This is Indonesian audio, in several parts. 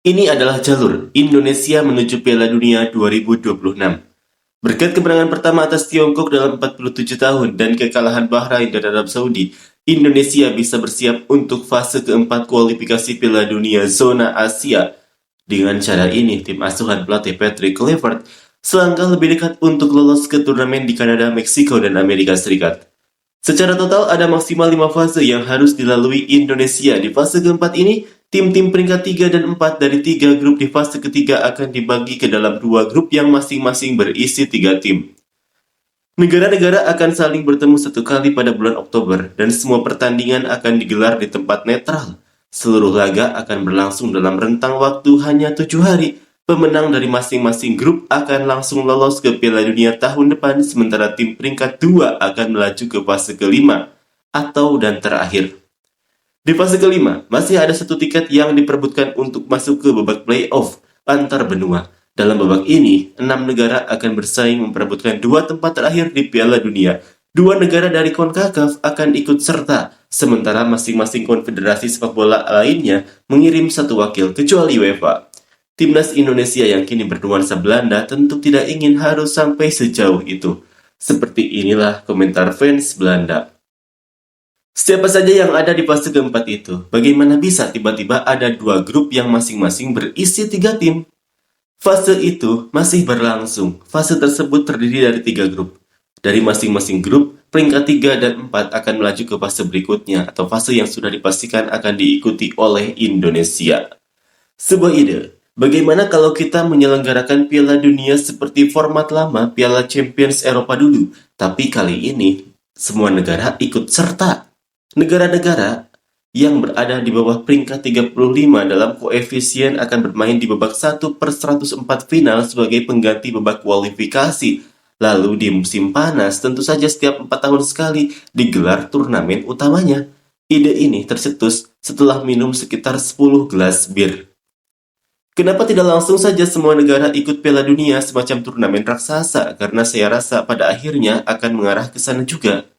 Ini adalah jalur Indonesia menuju Piala Dunia 2026. Berkat kemenangan pertama atas Tiongkok dalam 47 tahun dan kekalahan Bahrain dan Arab Saudi, Indonesia bisa bersiap untuk fase keempat kualifikasi Piala Dunia zona Asia. Dengan cara ini, tim asuhan pelatih Patrick Kluivert selangkah lebih dekat untuk lolos ke turnamen di Kanada, Meksiko, dan Amerika Serikat. Secara total, ada maksimal 5 fase yang harus dilalui Indonesia. Di fase keempat ini, tim-tim peringkat 3 dan 4 dari 3 grup di fase ketiga akan dibagi ke dalam 2 grup yang masing-masing berisi 3 tim. Negara-negara akan saling bertemu 1 kali pada bulan Oktober, dan semua pertandingan akan digelar di tempat netral. Seluruh laga akan berlangsung dalam rentang waktu hanya 7 hari. Pemenang dari masing-masing grup akan langsung lolos ke Piala Dunia tahun depan, sementara tim peringkat 2 akan melaju ke fase kelima atau dan terakhir. Di fase kelima, masih ada 1 tiket yang diperebutkan untuk masuk ke babak playoff antar benua. Dalam babak ini, 6 negara akan bersaing memperebutkan 2 tempat terakhir di Piala Dunia. 2 negara dari CONCACAF akan ikut serta, sementara masing-masing konfederasi sepak bola lainnya mengirim 1 wakil kecuali UEFA. Timnas Indonesia yang kini bernuansa Belanda tentu tidak ingin harus sampai sejauh itu. Seperti inilah komentar fans Belanda. Siapa saja yang ada di fase keempat itu? Bagaimana bisa tiba-tiba ada 2 grup yang masing-masing berisi 3 tim? Fase itu masih berlangsung. Fase tersebut terdiri dari 3 grup. Dari masing-masing grup, peringkat 3 dan 4 akan melaju ke fase berikutnya atau fase yang sudah dipastikan akan diikuti oleh Indonesia. Sebuah ide. Bagaimana kalau kita menyelenggarakan Piala Dunia seperti format lama Piala Champions Eropa dulu, tapi kali ini semua negara ikut serta. Negara-negara yang berada di bawah peringkat 35 dalam koefisien akan bermain di babak 1/104 final sebagai pengganti babak kualifikasi. Lalu di musim panas, tentu saja setiap 4 tahun sekali digelar turnamen utamanya. Ide ini tercetus setelah minum sekitar 10 gelas bir. Kenapa tidak langsung saja semua negara ikut Piala Dunia semacam turnamen raksasa? Karena saya rasa pada akhirnya akan mengarah ke sana juga.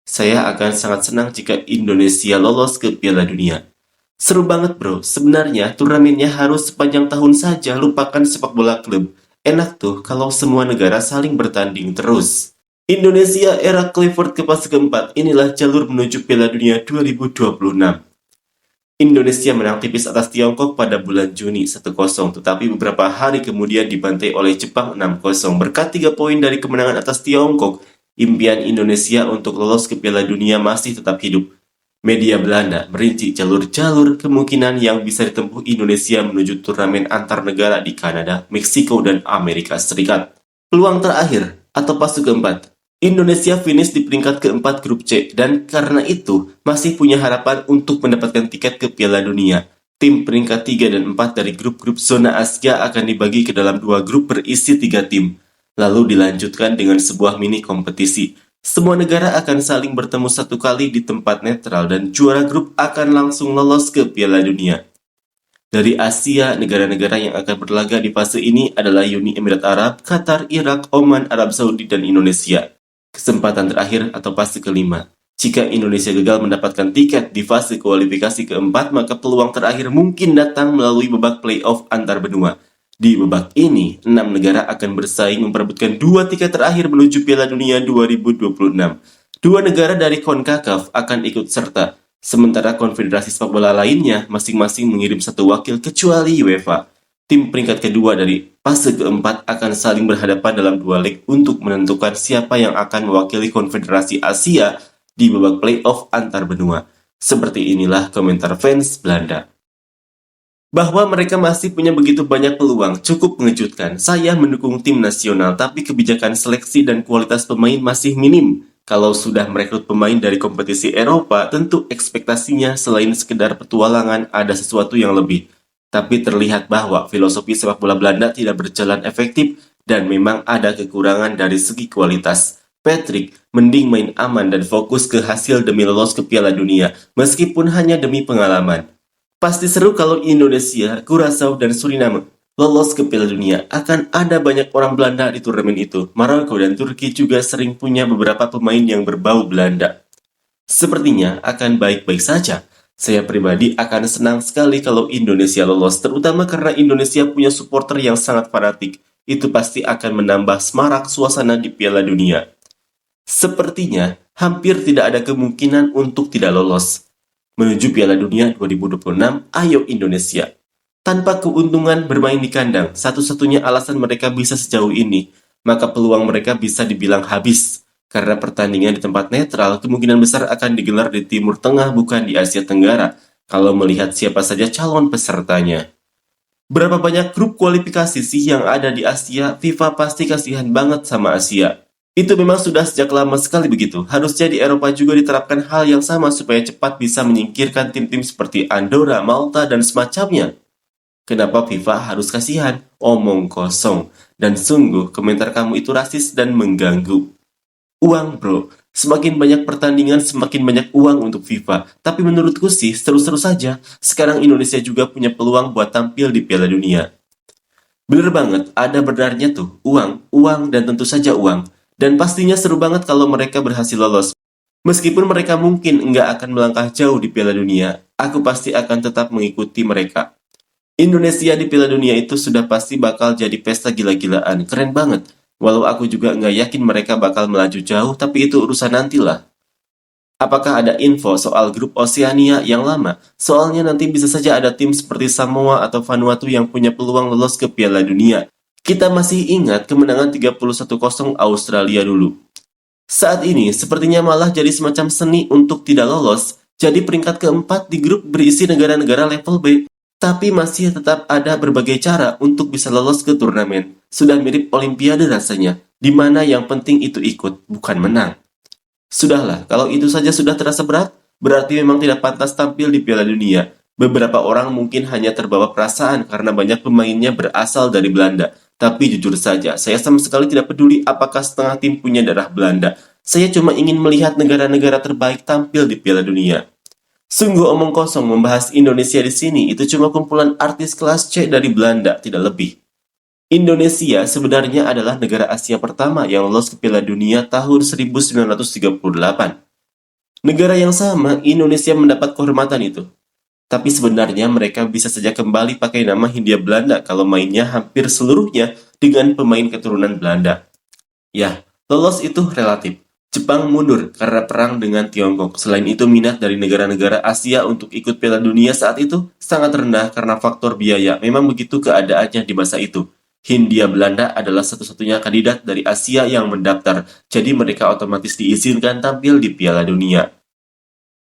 Saya akan sangat senang jika Indonesia lolos ke Piala Dunia. Seru banget bro, sebenarnya turnamennya harus sepanjang tahun saja, lupakan sepak bola klub. Enak tuh kalau semua negara saling bertanding terus. Indonesia era Kluivert ke fase keempat, inilah jalur menuju Piala Dunia 2026. Indonesia menang tipis atas Tiongkok pada bulan Juni 1-0, tetapi beberapa hari kemudian dibantai oleh Jepang 6-0. Berkat 3 poin dari kemenangan atas Tiongkok, impian Indonesia untuk lolos ke Piala Dunia masih tetap hidup. Media Belanda merinci jalur-jalur kemungkinan yang bisa ditempuh Indonesia menuju turnamen antar negara di Kanada, Meksiko, dan Amerika Serikat. Peluang terakhir atau fase keempat, Indonesia finish di peringkat keempat grup C dan karena itu masih punya harapan untuk mendapatkan tiket ke Piala Dunia. Tim peringkat 3 dan 4 dari grup-grup zona Asia akan dibagi ke dalam 2 grup berisi 3 tim. Lalu dilanjutkan dengan sebuah mini kompetisi. Semua negara akan saling bertemu 1 kali di tempat netral dan juara grup akan langsung lolos ke Piala Dunia. Dari Asia, negara-negara yang akan berlaga di fase ini adalah Uni Emirat Arab, Qatar, Irak, Oman, Arab Saudi, dan Indonesia. Kesempatan terakhir atau fase kelima. Jika Indonesia gagal mendapatkan tiket di fase kualifikasi keempat, maka peluang terakhir mungkin datang melalui babak playoff antar benua. Di babak ini, 6 negara akan bersaing memperebutkan 2 tiket terakhir menuju Piala Dunia 2026. 2 negara dari CONCACAF akan ikut serta, sementara konfederasi sepak bola lainnya masing-masing mengirim 1 wakil kecuali UEFA. Tim peringkat kedua dari fase keempat akan saling berhadapan dalam 2 leg untuk menentukan siapa yang akan mewakili konfederasi Asia di babak playoff antar benua. Seperti inilah komentar fans Belanda. Bahwa mereka masih punya begitu banyak peluang cukup mengejutkan. Saya mendukung tim nasional, tapi kebijakan seleksi dan kualitas pemain masih minim. Kalau sudah merekrut pemain dari kompetisi Eropa, tentu ekspektasinya selain sekedar petualangan ada sesuatu yang lebih. Tapi terlihat bahwa filosofi sepak bola Belanda tidak berjalan efektif dan memang ada kekurangan dari segi kualitas. Patrick mending main aman dan fokus ke hasil demi lolos ke Piala Dunia, meskipun hanya demi pengalaman. Pasti seru kalau Indonesia, Curaçao, dan Suriname lolos ke Piala Dunia. Akan ada banyak orang Belanda di turnamen itu. Maroko dan Turki juga sering punya beberapa pemain yang berbau Belanda. Sepertinya akan baik-baik saja. Saya pribadi akan senang sekali kalau Indonesia lolos, terutama karena Indonesia punya supporter yang sangat fanatik. Itu pasti akan menambah semarak suasana di Piala Dunia. Sepertinya, hampir tidak ada kemungkinan untuk tidak lolos. Menuju Piala Dunia 2026, ayo Indonesia. Tanpa keuntungan bermain di kandang, satu-satunya alasan mereka bisa sejauh ini, maka peluang mereka bisa dibilang habis. Karena pertandingan di tempat netral kemungkinan besar akan digelar di Timur Tengah bukan di Asia Tenggara, kalau melihat siapa saja calon pesertanya. Berapa banyak grup kualifikasi sih yang ada di Asia? FIFA pasti kasihan banget sama Asia. Itu memang sudah sejak lama sekali begitu. Harusnya di Eropa juga diterapkan hal yang sama supaya cepat bisa menyingkirkan tim-tim seperti Andorra, Malta, dan semacamnya. Kenapa FIFA harus kasihan? Omong kosong. Dan sungguh, komentar kamu itu rasis dan mengganggu. Uang bro, semakin banyak pertandingan semakin banyak uang untuk FIFA. Tapi menurutku sih seru-seru saja. Sekarang Indonesia juga punya peluang buat tampil di Piala Dunia. Bener banget, ada benarnya tuh. Uang, dan tentu saja uang. Dan pastinya seru banget kalau mereka berhasil lolos. Meskipun mereka mungkin nggak akan melangkah jauh di Piala Dunia, aku pasti akan tetap mengikuti mereka. Indonesia di Piala Dunia itu sudah pasti bakal jadi pesta gila-gilaan. Keren banget. Walau aku juga nggak yakin mereka bakal melaju jauh, tapi itu urusan nantilah. Apakah ada info soal grup Oceania yang lama? Soalnya nanti bisa saja ada tim seperti Samoa atau Vanuatu yang punya peluang lolos ke Piala Dunia. Kita masih ingat kemenangan 31-0 Australia dulu. Saat ini, sepertinya malah jadi semacam seni untuk tidak lolos, jadi peringkat keempat di grup berisi negara-negara level B. Tapi masih tetap ada berbagai cara untuk bisa lolos ke turnamen. Sudah mirip Olimpiade rasanya, di mana yang penting itu ikut, bukan menang. Sudahlah, kalau itu saja sudah terasa berat, berarti memang tidak pantas tampil di Piala Dunia. Beberapa orang mungkin hanya terbawa perasaan karena banyak pemainnya berasal dari Belanda. Tapi jujur saja, saya sama sekali tidak peduli apakah setengah tim punya darah Belanda. Saya cuma ingin melihat negara-negara terbaik tampil di Piala Dunia. Sungguh omong kosong membahas Indonesia di sini, itu cuma kumpulan artis kelas C dari Belanda, tidak lebih. Indonesia sebenarnya adalah negara Asia pertama yang lolos ke Piala Dunia tahun 1938. Negara yang sama, Indonesia mendapat kehormatan itu. Tapi sebenarnya mereka bisa saja kembali pakai nama Hindia Belanda kalau mainnya hampir seluruhnya dengan pemain keturunan Belanda. Ya, lolos itu relatif. Jepang mundur karena perang dengan Tiongkok. Selain itu, minat dari negara-negara Asia untuk ikut Piala Dunia saat itu sangat rendah karena faktor biaya. Memang begitu keadaannya di masa itu. Hindia Belanda adalah satu-satunya kandidat dari Asia yang mendaftar, jadi mereka otomatis diizinkan tampil di Piala Dunia.